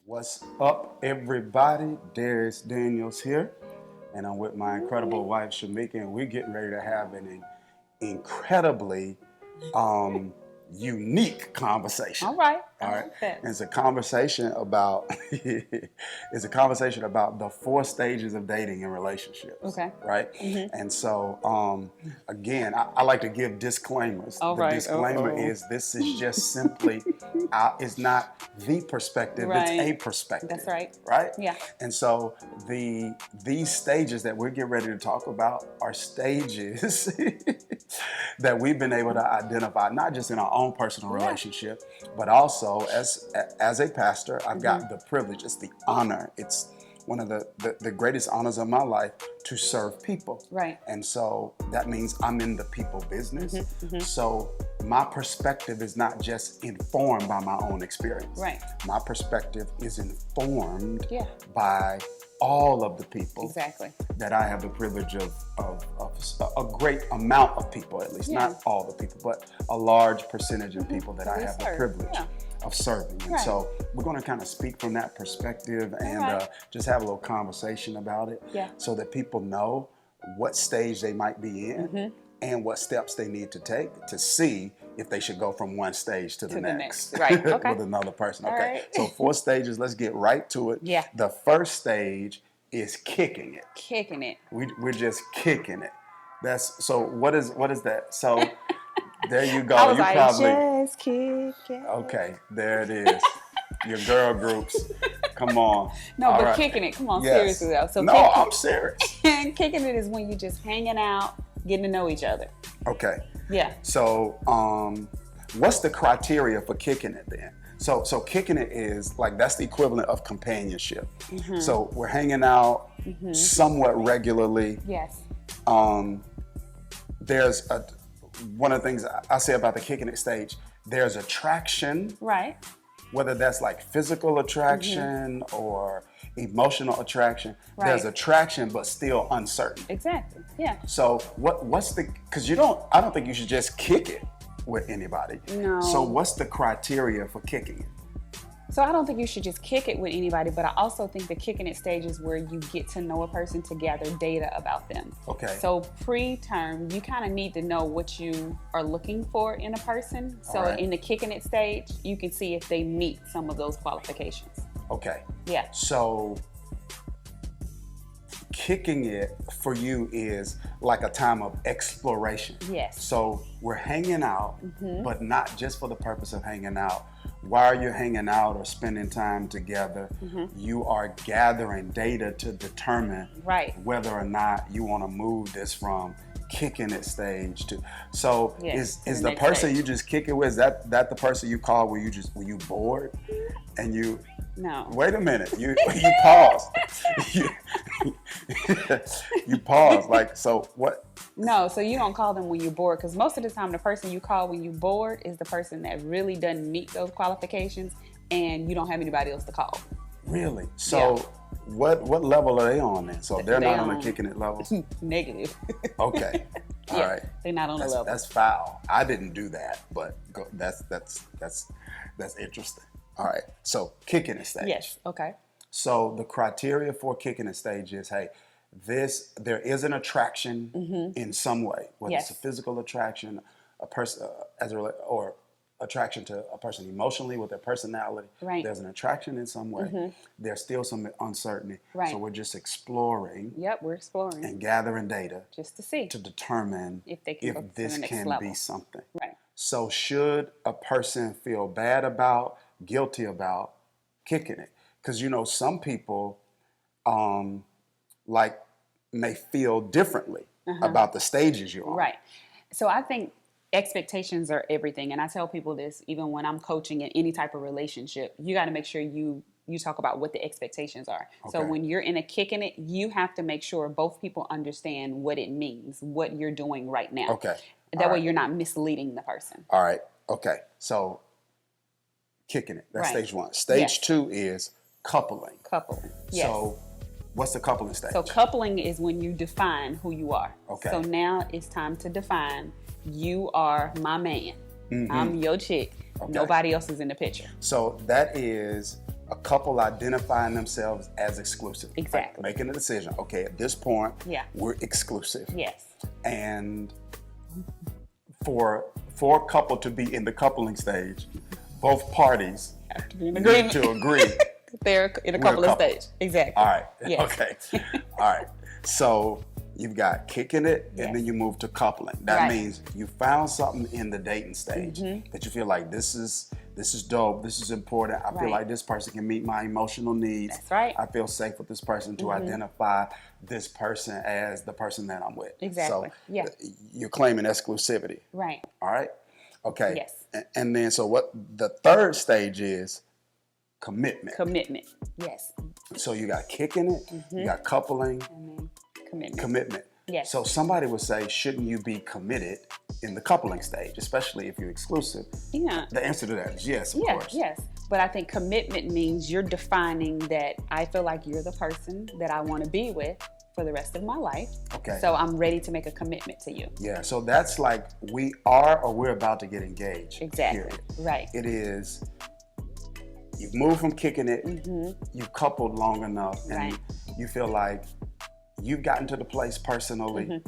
What's up, everybody? Dharius Daniels here, and I'm with my incredible wife, Shamika, and we're getting ready to have an incredibly unique conversation. All right. All right. Like that. And it's a conversation about the 4 stages of dating and relationships. Okay. Right. Mm-hmm. And so again, I like to give disclaimers. All the right. disclaimer is this is just simply it's not the perspective, Right. it's a perspective. That's right. Right? Yeah. And so these stages that we're getting ready to talk about are stages that we've been able to identify, not just in our own personal relationship, but also as a pastor, I've got the privilege, it's the honor, it's one of the greatest honors of my life to serve people. Right. And so that means I'm in the people business. So my perspective is not just informed by my own experience. Right. My perspective is informed Yeah. by all of the people Exactly. that I have the privilege of a great amount of people, at least, not all the people, but a large percentage of people that I have the privilege of serving. And so we're going to kind of speak from that perspective and just have a little conversation about it so that people know what stage they might be in and what steps they need to take to see if they should go from one stage to the next. Right. Okay. With another person. All Okay. right. So 4 stages. Let's get right to it. Yeah. The first stage is kicking it. Kicking it. We're just kicking it. That's so. What is that? So there you go. I was You like, probably just kick it. okay. There it is. Your girl groups. Come on. No, All but right. kicking it. Come on, Yes. seriously though. So No, I'm serious. kicking it is when you're just hanging out, getting to know each other. Okay. Yeah. So what's the criteria for kicking it then? So kicking it is like that's the equivalent of companionship. So we're hanging out somewhat regularly. Yes. There's one of the things I say about the kicking it stage. There's attraction, Right. whether that's like physical attraction or emotional attraction. Right. There's attraction, but still uncertain. Exactly. Yeah. So what's the? Because I don't think you should just kick it with anybody. No. So what's the criteria for kicking it? So I don't think you should just kick it with anybody, but I also think the kicking it stage is where you get to know a person to gather data about them. Okay. So pre-term, you kind of need to know what you are looking for in a person. So right. in the kicking it stage, you can see if they meet some of those qualifications. Okay. Yeah. So kicking it for you is like a time of exploration. Yes. So we're hanging out, but not just for the purpose of hanging out. While you're hanging out or spending time together, you are gathering data to determine whether or not you want to move this from kicking it stage to. So is the person you just kick it with, is that the person you call where you bored and you? No. Wait a minute. You pause. You pause. Like, so what? No, so you don't call them when you're bored, because most of the time the person you call when you're bored is the person that really doesn't meet those qualifications and you don't have anybody else to call. Really? So what level are they on then? So they're not on the kicking it level? Negative. Okay. All right. They're not on the level. That's foul. I didn't do that, but that's interesting. All right. So kicking it stage. Yes. Okay. So the criteria for kicking it stage is, hey, there is an attraction in some way, whether it's a physical attraction, a person or attraction to a person emotionally with their personality. Right. There's an attraction in some way. There's still some uncertainty. Right. So we're just exploring. Yep, we're exploring. And gathering data just to see. To determine if this can be something. Right. So should a person feel bad about, guilty about kicking it? Because some people may feel differently about the stages you're on. Right. So I think expectations are everything. And I tell people this, even when I'm coaching in any type of relationship, you got to make sure you talk about what the expectations are. Okay. So when you're in a kicking it, you have to make sure both people understand what it means, what you're doing right now. Okay. That way you're not misleading the person. All right. Okay. So kicking it, that's stage 1. Stage 2 is coupling. Coupling. Yes. So what's the coupling stage? So coupling is when you define who you are. Okay. So now it's time to define, you are my man. I'm your chick. Okay. Nobody else is in the picture. So that is a couple identifying themselves as exclusive. Exactly. Like making a decision. Okay, at this point, we're exclusive. Yes. And for a couple to be in the coupling stage, both parties have to be in agreement. Need to agree. They're in a coupling stage. Exactly. All right. Yes. Okay. All right. So you've got kicking it, and then you move to coupling. That means you found something in the dating stage that you feel like this is dope, this is important. I feel like this person can meet my emotional needs. That's right. I feel safe with this person to identify this person as the person that I'm with. Exactly. So you're claiming exclusivity. Right. All right. Okay. Yes. And then so what the third stage is commitment. Commitment. Yes. So you got kicking it, you got coupling, and then commitment. Yes. So somebody would say, shouldn't you be committed in the coupling stage, especially if you're exclusive? Yeah. The answer to that is yes, of course. Yes. But I think commitment means you're defining that I feel like you're the person that I want to be with for the rest of my life. Okay. So I'm ready to make a commitment to you. Yeah. So that's like we are or we're about to get engaged. Exactly. Period. Right. It is. You've moved from kicking it. You've coupled long enough, and you feel like you've gotten to the place personally,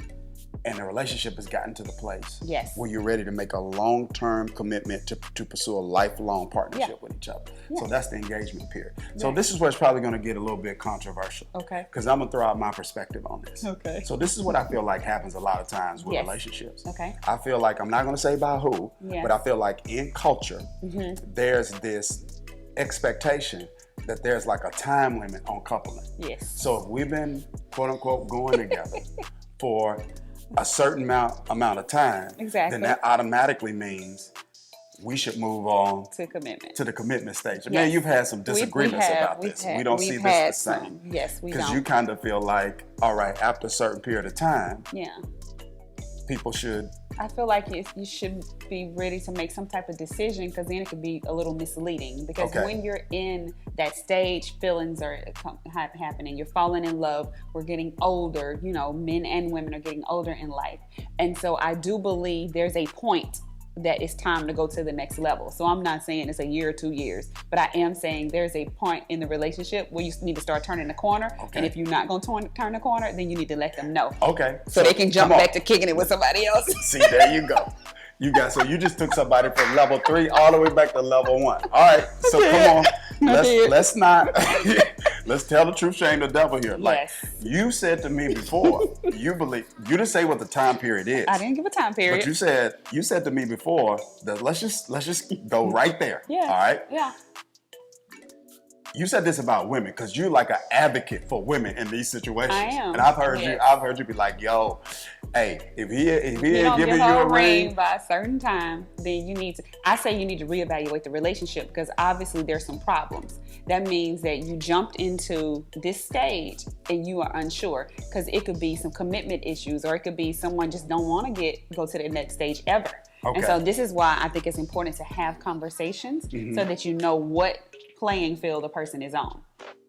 and the relationship has gotten to the place where you're ready to make a long-term commitment to pursue a lifelong partnership with each other. So that's the engagement period. So this is where it's probably going to get a little bit controversial. Okay. Because I'm going to throw out my perspective on this. Okay. So this is what I feel like happens a lot of times with relationships. Okay. I feel like, I'm not going to say by who, but I feel like in culture, there's this expectation that there's like a time limit on coupling. Yes. So if we've been quote unquote going together for a certain amount of time, then that automatically means we should move on to commitment, to the commitment stage. Man, you've had some disagreements about this. We don't see this the same. Yes, we don't. Because you kind of feel like, all right, after a certain period of time, people should. I feel like you should be ready to make some type of decision, because then it could be a little misleading. Because when you're in that stage, feelings are happening. You're falling in love. We're getting older. You know, men and women are getting older in life. And so I do believe there's a point that it's time to go to the next level. So I'm not saying it's a year or 2 years, but I am saying there's a point in the relationship where you need to start turning the corner. And if you're not going to turn the corner, then you need to let them know. Okay. So they can jump back to kicking it with somebody else. See, there you go. So you just took somebody from level 3 all the way back to level 1. All right. So come on. Let's not. Let's tell the truth, shame the devil here. Like you said to me before, you didn't say what the time period is. I didn't give a time period. But you said to me before that let's just go right there. Yeah. All right. Yeah. You said this about women because you're like an advocate for women in these situations. I am. And I've heard you be like, yo, hey, if he ain't giving you a ring by a certain time, then you need to reevaluate the relationship, because obviously there's some problems. That means that you jumped into this stage and you are unsure, because it could be some commitment issues, or it could be someone just don't want to go to the next stage ever. Okay. And so this is why I think it's important to have conversations so that you know what playing field the person is on.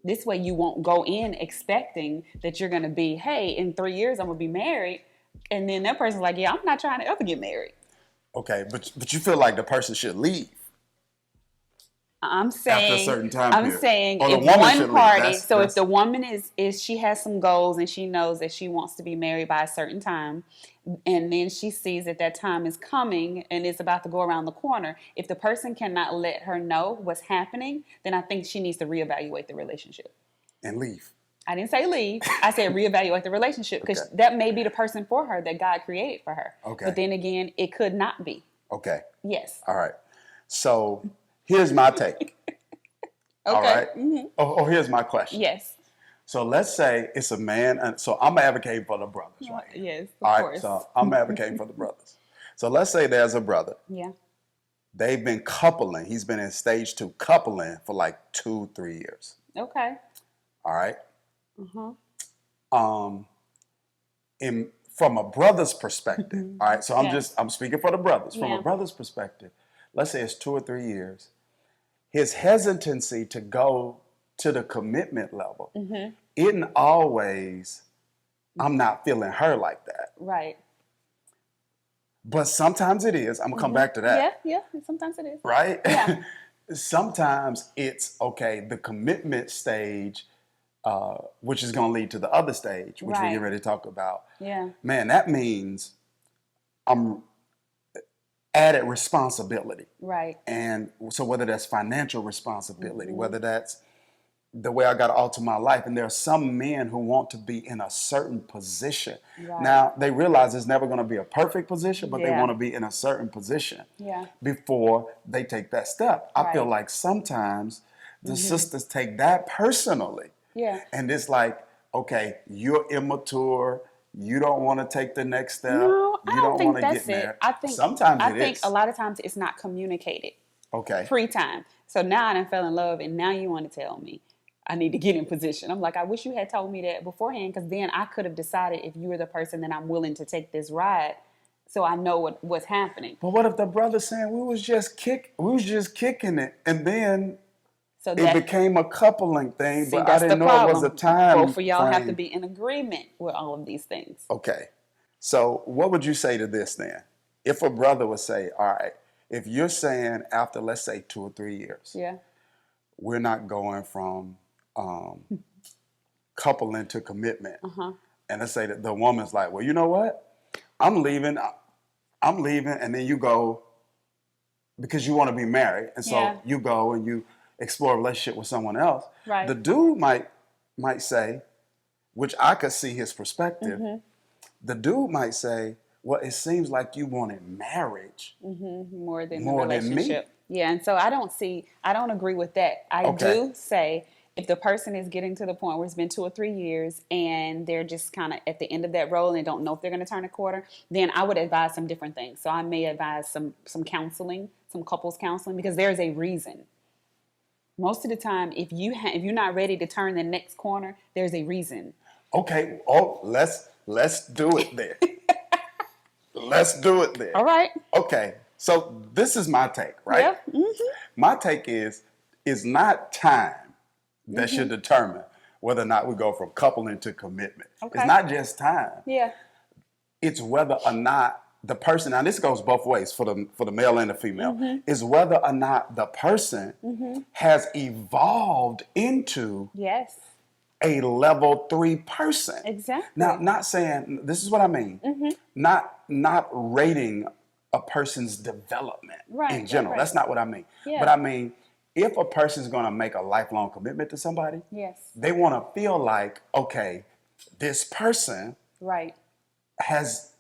This way you won't go in expecting that you're going to be, hey, in 3 years I'm going to be married. And then that person's like, yeah, I'm not trying to ever get married. Okay, but you feel like the person should leave. I'm saying after a certain time period. I'm saying or if one party, if the woman is she has some goals and she knows that she wants to be married by a certain time, and then she sees that time is coming and it's about to go around the corner, if the person cannot let her know what's happening, then I think she needs to reevaluate the relationship. And leave. I didn't say leave. I said reevaluate the relationship, because that may be the person for her that God created for her. Okay. But then again, it could not be. Okay. Yes. All right. So here's my take. Okay. All right. Oh, here's my question. Yes. So let's say it's a man, and so I'm advocating for the brothers, right? Yes, of course. So I'm advocating for the brothers. So let's say there's a brother. Yeah. They've been coupling. He's been in stage 2 coupling for like 2-3 years. Okay. All right. From a brother's perspective, all right. So I'm speaking for the brothers. From a brother's perspective, let's say it's 2 or 3 years. His hesitancy to go to the commitment level isn't always, I'm not feeling her like that. Right. But sometimes it is. I'm gonna come back to that. Yeah. Sometimes it is. Right. Yeah. sometimes it's okay, the commitment stage, which is going to lead to the other stage, which we're getting ready to talk about. Yeah. Man, that means I'm added responsibility. Right. And so whether that's financial responsibility, whether that's the way I got to alter my life. And there are some men who want to be in a certain position. Right. Now, they realize it's never going to be a perfect position, but they want to be in a certain position before they take that step. Right. I feel like sometimes the sisters take that personally. Yeah. And it's like, okay, you're immature. You don't want to take the next step. No, you don't want to get there. I think sometimes I think a lot of times it's not communicated. Okay. Pre-time. So now I done fell in love, and now you want to tell me I need to get in position. I'm like, I wish you had told me that beforehand, because then I could have decided if you were the person that I'm willing to take this ride, so I know what's happening. But what if the brother's saying we was just kicking it, and then it became a coupling thing, but I didn't know it was a time. Both of y'all have to be in agreement with all of these things. Okay. So what would you say to this then? If a brother would say, all right, if you're saying after, let's say, 2 or 3 years, we're not going from coupling to commitment. And let's say that the woman's like, well, you know what? I'm leaving, and then you go because you want to be married. And so you go and you explore a relationship with someone else. Right. The dude might say, which I could see his perspective, the dude might say, well, it seems like you wanted marriage more than the relationship. Me. Yeah, and so I don't agree with that. I do say if the person is getting to the point where it's been 2 or 3 years and they're just kind of at the end of that role and they don't know if they're going to turn a quarter, then I would advise some different things. So I may advise some counseling, some couples counseling, because there's a reason. Most of the time, if you're not ready to turn the next corner, there's a reason. Okay. Oh, let's do it there. Let's do it there. All right. Okay. So this is my take, right? Yeah. My take is not time that should determine whether or not we go from coupling to commitment. Okay. It's not just time. Yeah. It's whether or not the person, now this goes both ways for the male and the female, is whether or not the person has evolved into a level 3 person. Exactly. Now, not saying, this is what I mean, not rating a person's development in general. Right. That's not what I mean. Yeah. But I mean, if a person's going to make a lifelong commitment to somebody, they want to feel like, okay, this person is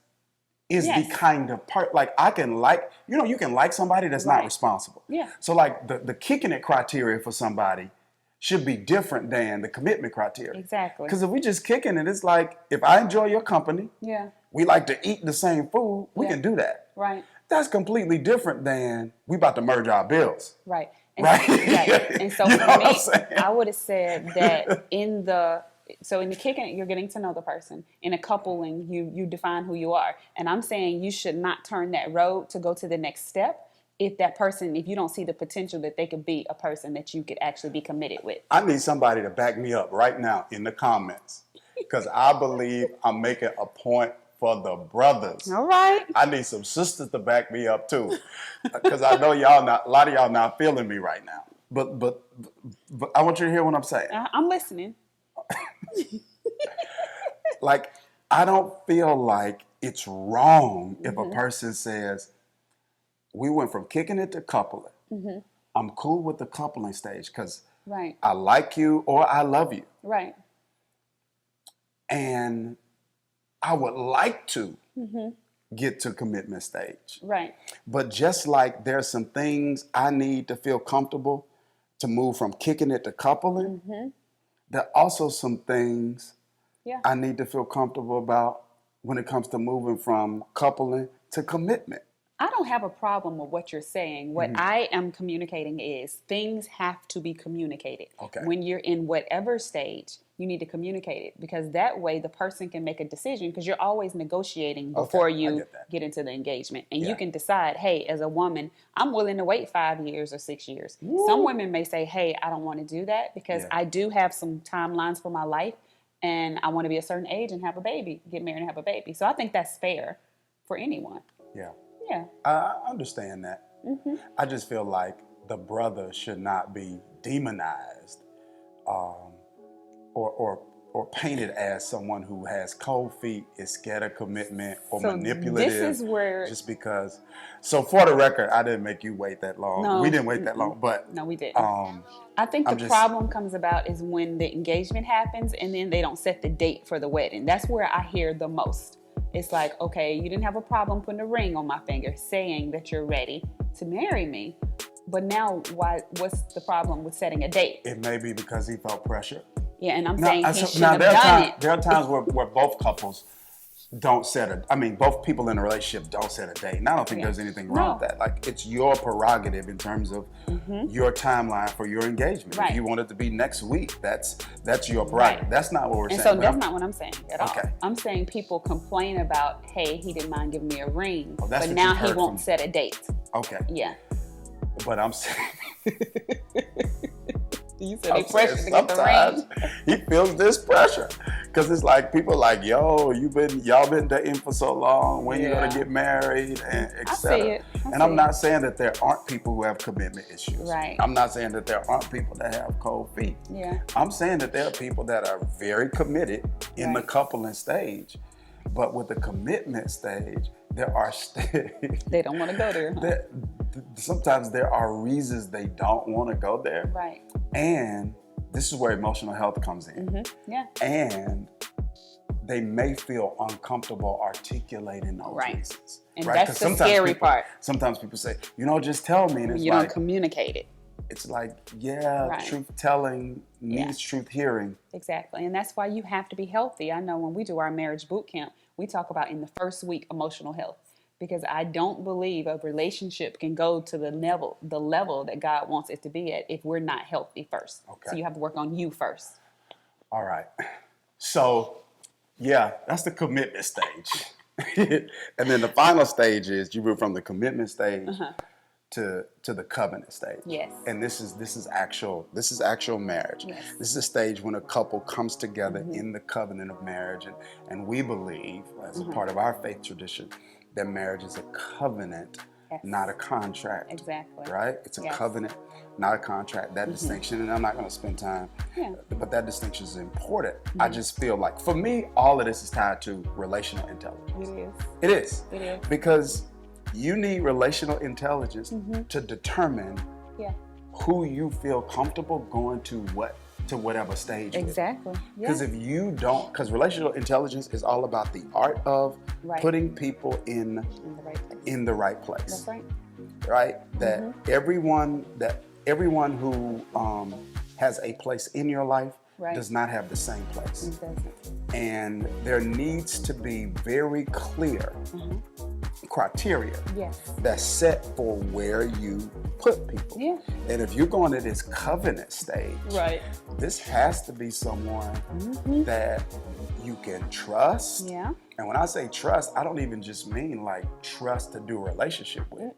the kind of like I can like, you can like somebody that's not responsible. Yeah. So like the kicking it criteria for somebody should be different than the commitment criteria. Exactly. Because if we just kicking it, it's like, if I enjoy your company, we like to eat the same food, we can do that. Right. That's completely different than we about to merge our bills. Right. And and so for me, I would have said that in the kicking it, you're getting to know the person. In a coupling, you define who you are. And I'm saying you should not turn that road to go to the next step if you don't see the potential that they could be a person that you could actually be committed with. I need somebody to back me up right now in the comments, because I believe I'm making a point for the brothers. All right. I need some sisters to back me up too, because I know a lot of y'all not feeling me right now. But I want you to hear what I'm saying. I'm listening. Like, I don't feel like it's wrong if a person says, we went from kicking it to coupling. I'm cool with the coupling stage because I like you or I love you. Right. And I would like to get to commitment stage. Right. But just like there's some things I need to feel comfortable to move from kicking it to coupling, there are also some things I need to feel comfortable about when it comes to moving from coupling to commitment. I don't have a problem with what you're saying. What I am communicating is things have to be communicated. Okay. When you're in whatever stage, you need to communicate it, because that way the person can make a decision, because you're always negotiating before you get into the engagement. And you can decide, hey, as a woman, I'm willing to wait 5 years or 6 years. Woo. Some women may say, hey, I don't want to do that because I do have some timelines for my life and I want to be a certain age and have a baby, get married and have a baby. So I think that's fair for anyone. Yeah. Yeah. I understand that. I just feel like the brother should not be demonized or painted as someone who has cold feet, is scared of commitment, or manipulative. This is where just because. So for the record, I didn't make you wait that long. No, we didn't wait that long, but no, we didn't. I think the problem comes about is when the engagement happens and then they don't set the date for the wedding. That's where I hear the most. It's like, okay, you didn't have a problem putting a ring on my finger, saying that you're ready to marry me. But now, what's the problem with setting a date? It may be because he felt pressure. Yeah, and I'm saying he shouldn't have done it. There are times where both couples don't both people in a relationship don't set a date. And I don't think there's anything wrong with that. Like, it's your prerogative in terms of your timeline for your engagement. Right. If you want it to be next week, that's your prerogative. Right. That's not what we're saying. And so that's not what I'm saying at all. I'm saying people complain about, hey, he didn't mind giving me a ring, but now he won't set a date. Okay. Yeah. But I'm saying... You said they pressure to get the ring. He feels this pressure because it's like people like, yo, y'all been dating for so long. When you gonna get married and etc. And I'm not saying that there aren't people who have commitment issues. Right. I'm not saying that there aren't people that have cold feet. Yeah. I'm saying that there are people that are very committed in the coupling stage, but with the commitment stage, there are they don't want to go there. Huh? Sometimes there are reasons they don't want to go there. Right. And this is where emotional health comes in. Yeah. And they may feel uncomfortable articulating those reasons. And that's the scary part. Sometimes people say, just tell me. And it's you don't communicate it. It's like, truth telling needs truth hearing. Exactly. And that's why you have to be healthy. I know when we do our marriage boot camp, we talk about in the first week emotional health, because I don't believe a relationship can go to the level that God wants it to be at if we're not healthy first. Okay. So you have to work on you first. All right. So, that's the commitment stage. And then the final stage is you move from the commitment stage to the covenant stage. Yes. And this is actual marriage. Yes. This is a stage when a couple comes together in the covenant of marriage, and we believe, as a part of our faith tradition, that marriage is a covenant, not a contract. Exactly. Right? It's a covenant, not a contract. That distinction, and I'm not going to spend time, but that distinction is important. I just feel like, for me, all of this is tied to relational intelligence. It is. Because you need relational intelligence to determine who you feel comfortable going to whatever stage. Exactly. Because if you don't, because relational intelligence is all about the art of putting people in the right place. That's right. Right? That everyone who has a place in your life does not have the same place. It doesn't. And there needs to be very clear criteria that's set for where you put people. Yeah. And if you're going to this covenant stage, this has to be someone that you can trust. Yeah. And when I say trust, I don't even just mean like trust to do a relationship with.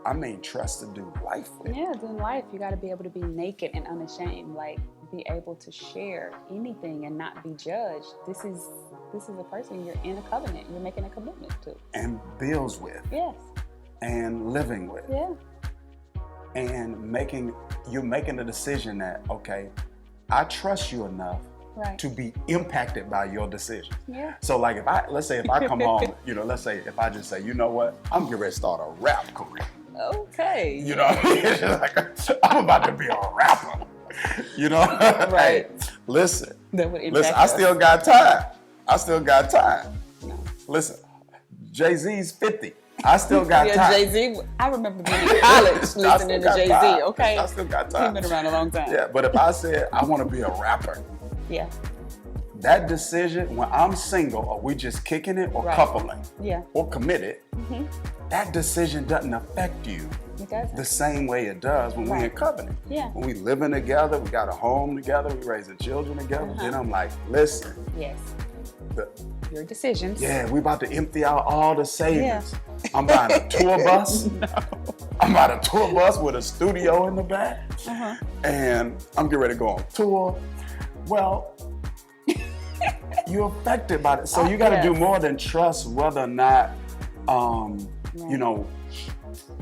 I mean trust to do life with. Yeah, doing life, you got to be able to be naked and unashamed, like be able to share anything and not be judged. This is a person you're in a covenant, you're making a commitment to. And builds with. Yes. And living with. Yeah. And you're making the decision that, okay, I trust you enough to be impacted by your decision. Yeah. So like let's say if I come home, let's say if I just say, you know what, I'm getting ready to start a rap career. Okay. You know what I mean? Like, I'm about to be a rapper. Right. Hey, listen, listen, I still got time. No. Listen, Jay-Z's 50. I still got time. Jay-Z, I remember being in college listening to Jay-Z, okay? I still got time. He's been around a long time. Yeah, but if I said I want to be a rapper, that decision, when I'm single or we just kicking it or coupling or committed, that decision doesn't affect you the same way it does when we're in covenant. Yeah. When we living together, we got a home together, we raising children together, then I'm like, listen. Yes. Your decisions. Yeah, we about to empty out all the savings. Yeah. I'm buying a tour bus. I'm buying a tour bus with a studio in the back. And I'm getting ready to go on tour. Well, you're affected by it. So you got to do more than trust whether or not,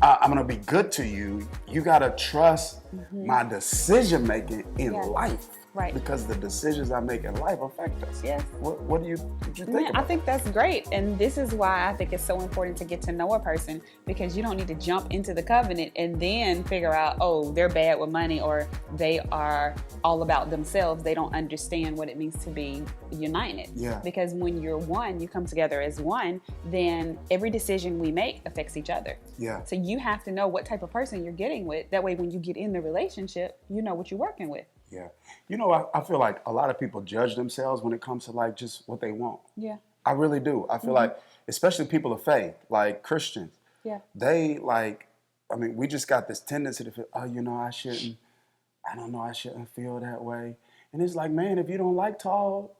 I'm gonna be good to you. You gotta trust my decision making in life. Right. Because the decisions I make in life affect us. Yes. What do you think about I think that's great. And this is why I think it's so important to get to know a person, because you don't need to jump into the covenant and then figure out, oh, they're bad with money or they are all about themselves. They don't understand what it means to be united. Yeah. Because when you're one, you come together as one, then every decision we make affects each other. Yeah. So you have to know what type of person you're getting with. That way, when you get in the relationship, you know what you're working with. Yeah. You know, I feel like a lot of people judge themselves when it comes to like just what they want. Yeah. I really do. I feel like, especially people of faith, like Christians, they like, I mean, we just got this tendency to feel, oh, you know, I shouldn't feel that way. And it's like, man, if you don't like tall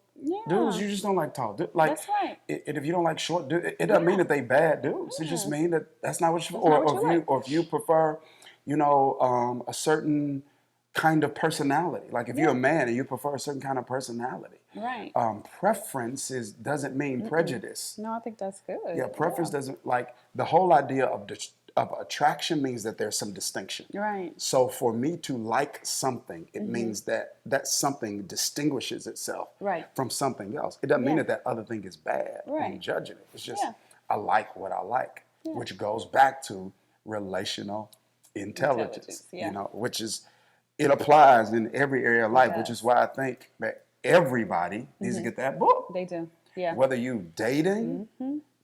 dudes, you just don't like tall dudes. Like, that's right. And if you don't like short dudes, it doesn't mean that they bad dudes. It just means that that's not what you, or if you prefer, you know, a certain kind of personality. Like if you're a man and you prefer a certain kind of personality. Right. Preference doesn't mean prejudice. No, I think that's good. Yeah, preference doesn't, like the whole idea of attraction means that there's some distinction. Right. So for me to like something, it means that something distinguishes itself from something else. It doesn't mean that other thing is bad. I'm judging it. It's just I like what I like, which goes back to relational intelligence. You know, which is, it applies in every area of life, which is why I think that everybody needs to get that book. They do. Yeah. Whether you dating,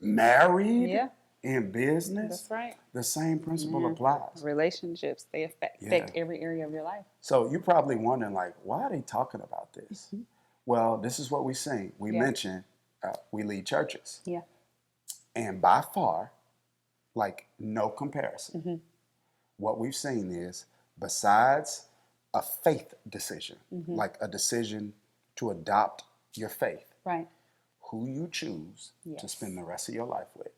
married, in business, that's right. The same principle applies. Relationships, they affect every area of your life. So you're probably wondering, like, why are they talking about this? Well, this is what we sing. We mentioned we lead churches. Yeah. And by far, like, no comparison. What we've seen is, besides a faith decision, like a decision to adopt your faith, who you choose to spend the rest of your life with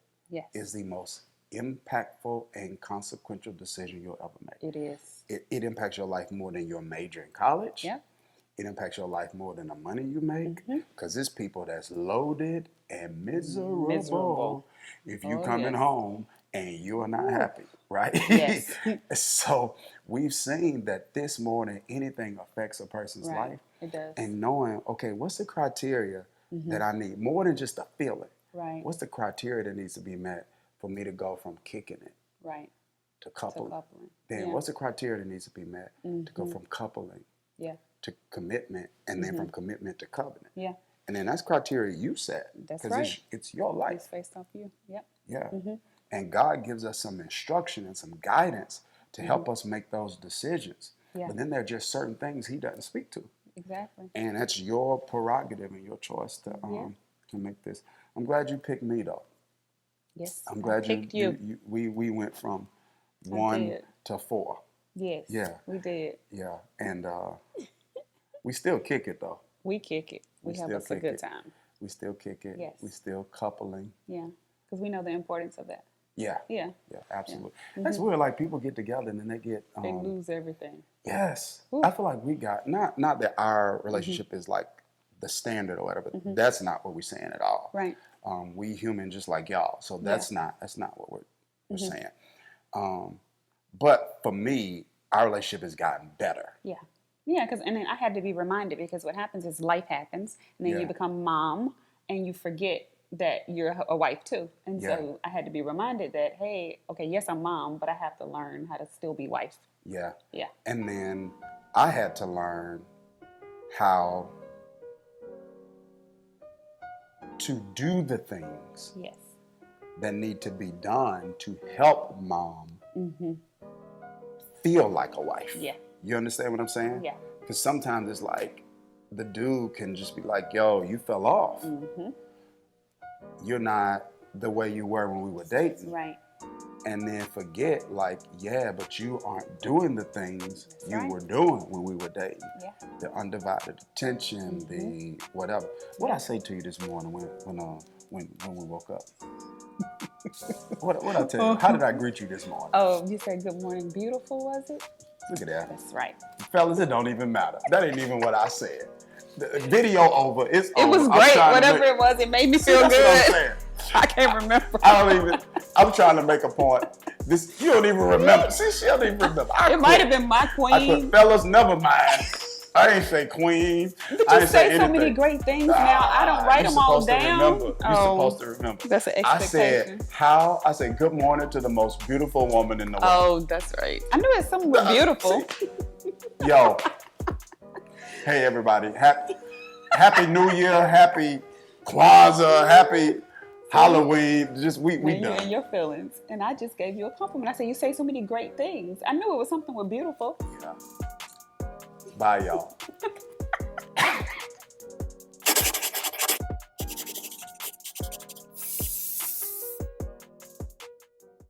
is the most impactful and consequential decision you'll ever make. It is. It impacts your life more than your major in college. Yeah. It impacts your life more than the money you make, because there's people that's loaded and miserable if you coming home and you are not happy, right? Yes. So we've seen that this more than anything affects a person's life. It does. And knowing, okay, what's the criteria that I need? More than just a feeling. Right. What's the criteria that needs to be met for me to go from kicking it to coupling? Then what's the criteria that needs to be met to go from coupling to commitment, and then from commitment to covenant? Yeah. And then that's criteria you set. That's right. Because it's your life. It's based off you. Yep. Yeah. And God gives us some instruction and some guidance to help us make those decisions. Yeah. But then there are just certain things He doesn't speak to. Exactly. And that's your prerogative and your choice to make this. I'm glad you picked me, though. Yes. I'm glad you picked you. We went from 1 to 4. Yes. Yeah. We did. Yeah. And we still kick it, though. We kick it. We have us a good time. We still kick it. Yes. We still coupling. Yeah. Because we know the importance of that. Yeah. Yeah. Yeah, absolutely. Yeah. That's weird. Like, people get together and then they get... they lose everything. Yes. Ooh. I feel like we got... Not that our relationship is like the standard or whatever. That's not what we're saying at all. Right. We human just like y'all. So that's not what we're saying. But for me, our relationship has gotten better. Yeah. Yeah, and then I had to be reminded, because what happens is life happens, and then you become mom, and you forget that you're a wife too. And so I had to be reminded that, hey, okay, yes, I'm mom, but I have to learn how to still be wife. Yeah. Yeah. And then I had to learn how to do the things that need to be done to help mom feel like a wife. Yeah. You understand what I'm saying? Yeah. Because sometimes it's like the dude can just be like, yo, you fell off. You're not the way you were when we were dating. Right. And then forget, like, yeah, but you aren't doing the things you were doing when we were dating. Yeah. The undivided attention, the whatever. What I say to you this morning when we woke up? What I tell you? How did I greet you this morning? Oh, you said good morning, beautiful, was it? Look at that. That's right. Fellas, it don't even matter. That ain't even what I said. The video over. It was great. Whatever it was, it made me feel good. I can't remember. I'm trying to make a point This you don't even remember. See, she don't even remember. It might have been my queen. I put fellas, never mind. I ain't say queen. But you say so many great things now. I don't write them all down. You're supposed to remember. That's an expectation. I said good morning to the most beautiful woman in the world. Oh, that's right. I knew it was something beautiful. Yo. Hey everybody. Happy New Year, happy Kwanzaa, happy Halloween. Just we you done. and your feelings. And I just gave you a compliment. I said you say so many great things. I knew it was something beautiful. Yeah. Bye, y'all.